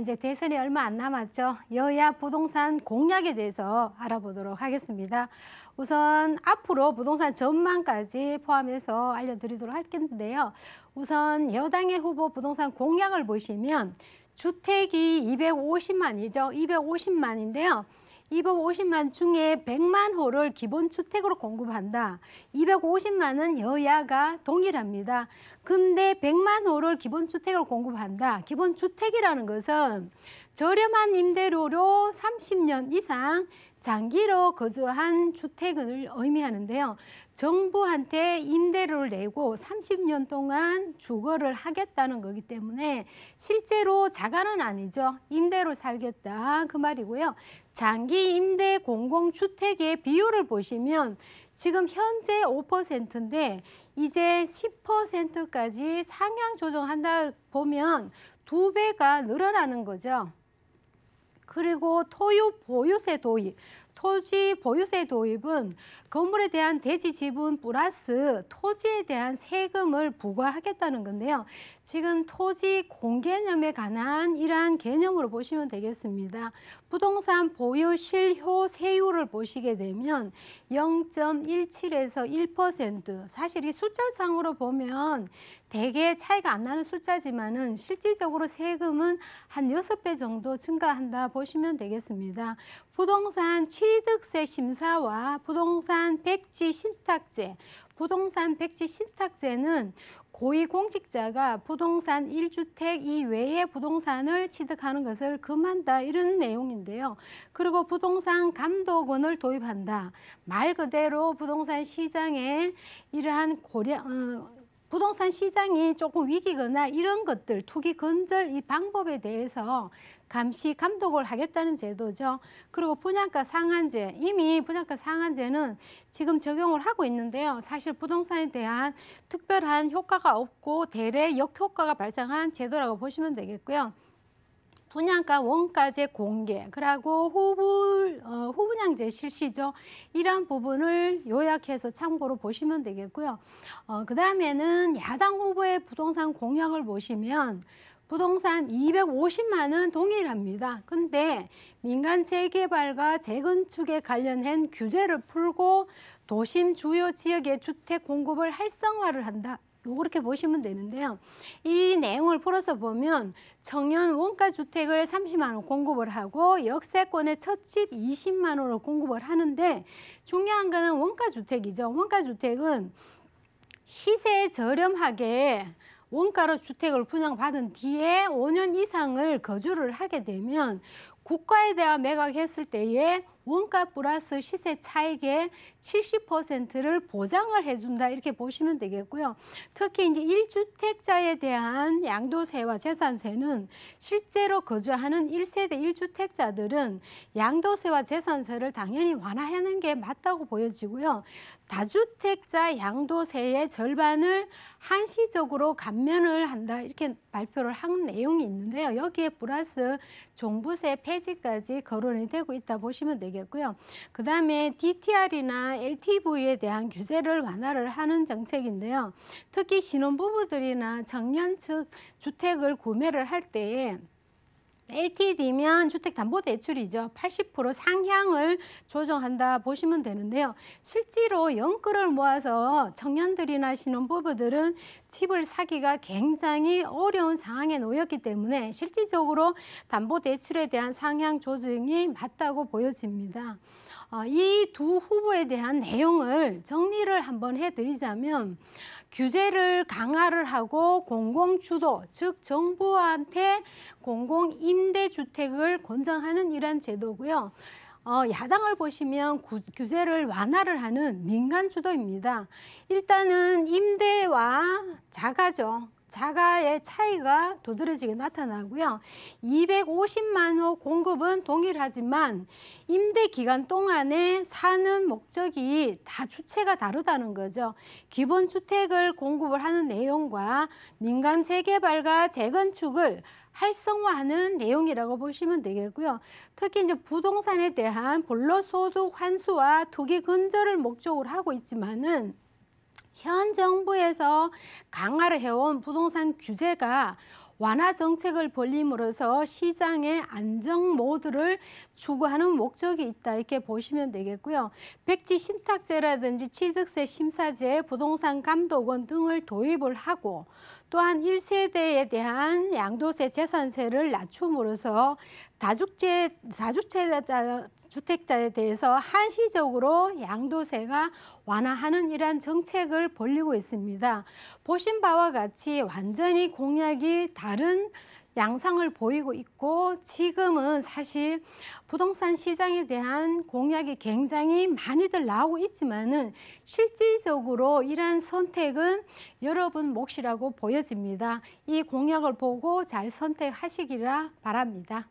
이제 대선이 얼마 안 남았죠. 여야 부동산 공약에 대해서 알아보도록 하겠습니다. 우선 앞으로 부동산 전망까지 포함해서 알려드리도록 할 텐데요. 우선 여당의 후보 부동산 공약을 보시면 주택이 250만이죠. 250만인데요. 250만 중에 100만 호를 기본주택으로 공급한다. 250만은 여야가 동일합니다. 근데 100만 호를 기본주택으로 공급한다. 기본주택이라는 것은 저렴한 임대료로 30년 이상 장기로 거주한 주택을 의미하는데요. 정부한테 임대료를 내고 30년 동안 주거를 하겠다는 거기 때문에 실제로 자가는 아니죠. 임대로 살겠다 그 말이고요. 장기 임대 공공주택의 비율을 보시면 지금 현재 5%인데 이제 10%까지 상향 조정한다 보면 2배가 늘어나는 거죠. 그리고 보유세 도입, 토지 보유세 도입은 건물에 대한 대지 지분 플러스 토지에 대한 세금을 부과하겠다는 건데요. 지금 토지 공개념에 관한 이러한 개념으로 보시면 되겠습니다. 부동산 보유 실효 세율을 보시게 되면 0.17에서 1%, 사실 이 숫자상으로 보면 대개 차이가 안 나는 숫자지만은 실질적으로 세금은 한 6배 정도 증가한다 보시면 되겠습니다. 부동산 취득세 심사와 부동산 백지 신탁제, 부동산 백지 신탁제는 고위공직자가 부동산 1주택 이외의 부동산을 취득하는 것을 금한다 이런 내용인데요. 그리고 부동산 감독원을 도입한다. 말 그대로 부동산 시장에 이러한 부동산 시장이 조금 위기거나 이런 것들, 투기 건설 이 방법에 대해서 감시, 감독을 하겠다는 제도죠. 그리고 분양가 상한제, 이미 분양가 상한제는 지금 적용을 하고 있는데요. 사실 부동산에 대한 특별한 효과가 없고 대래 역효과가 발생한 제도라고 보시면 되겠고요. 분양가 원가제 공개, 그리고 후분양제 실시죠. 이런 부분을 요약해서 참고로 보시면 되겠고요. 그 다음에는 야당 후보의 부동산 공약을 보시면 부동산 250만은 동일합니다. 근데 민간 재개발과 재건축에 관련한 규제를 풀고 도심 주요 지역의 주택 공급을 활성화를 한다. 그렇게 보시면 되는데요. 이 내용을 풀어서 보면 청년 원가주택을 30만 원 공급을 하고 역세권의 첫집 20만 원을 공급을 하는데 중요한 거는 원가주택이죠. 원가주택은 시세 저렴하게 원가로 주택을 분양받은 뒤에 5년 이상을 거주를 하게 되면 국가에 대한 매각했을 때에 원가 플러스 시세 차익의 70%를 보장을 해준다 이렇게 보시면 되겠고요. 특히 이제 1주택자에 대한 양도세와 재산세는 실제로 거주하는 1세대 1주택자들은 양도세와 재산세를 당연히 완화하는 게 맞다고 보여지고요. 다주택자 양도세의 절반을 한시적으로 감면을 한다 이렇게 발표를 한 내용이 있는데요. 여기에 플러스 종부세 폐지까지 거론이 되고 있다 보시면 되겠고요. 그 다음에 DTR이나 LTV에 대한 규제를 완화를 하는 정책인데요. 특히 신혼부부들이나 청년 측 주택을 구매를 할 때에 LTD면 주택담보대출이죠. 80% 상향을 조정한다 보시면 되는데요. 실제로 연끌을 모아서 청년들이나 신혼부부들은 집을 사기가 굉장히 어려운 상황에 놓였기 때문에 실질적으로 담보대출에 대한 상향 조정이 맞다고 보여집니다. 이 두 후보에 대한 내용을 정리를 한번 해드리자면 규제를 강화를 하고 공공주도, 즉 정부한테 공공임대주택을 권장하는 이러한 제도고요. 야당을 보시면 규제를 완화를 하는 민간주도입니다. 일단은 임대와 자가죠. 자가의 차이가 두드러지게 나타나고요. 250만 호 공급은 동일하지만 임대 기간 동안에 사는 목적이 다 주체가 다르다는 거죠. 기본 주택을 공급을 하는 내용과 민간 재개발과 재건축을 활성화하는 내용이라고 보시면 되겠고요. 특히 이제 부동산에 대한 불로소득 환수와 투기 근절을 목적으로 하고 있지만은 현 정부에서 강화를 해온 부동산 규제가 완화 정책을 벌림으로써 시장의 안정 모드를 추구하는 목적이 있다 이렇게 보시면 되겠고요. 백지 신탁제라든지 취득세 심사제, 부동산 감독원 등을 도입을 하고 또한 1세대에 대한 양도세, 재산세를 낮춤으로써 다주택자에 대해서 한시적으로 양도세가 완화하는 이러한 정책을 벌이고 있습니다. 보신 바와 같이 완전히 공약이 다른 양상을 보이고 있고 지금은 사실 부동산 시장에 대한 공약이 굉장히 많이들 나오고 있지만은 실질적으로 이러한 선택은 여러분 몫이라고 보여집니다. 이 공약을 보고 잘 선택하시기라 바랍니다.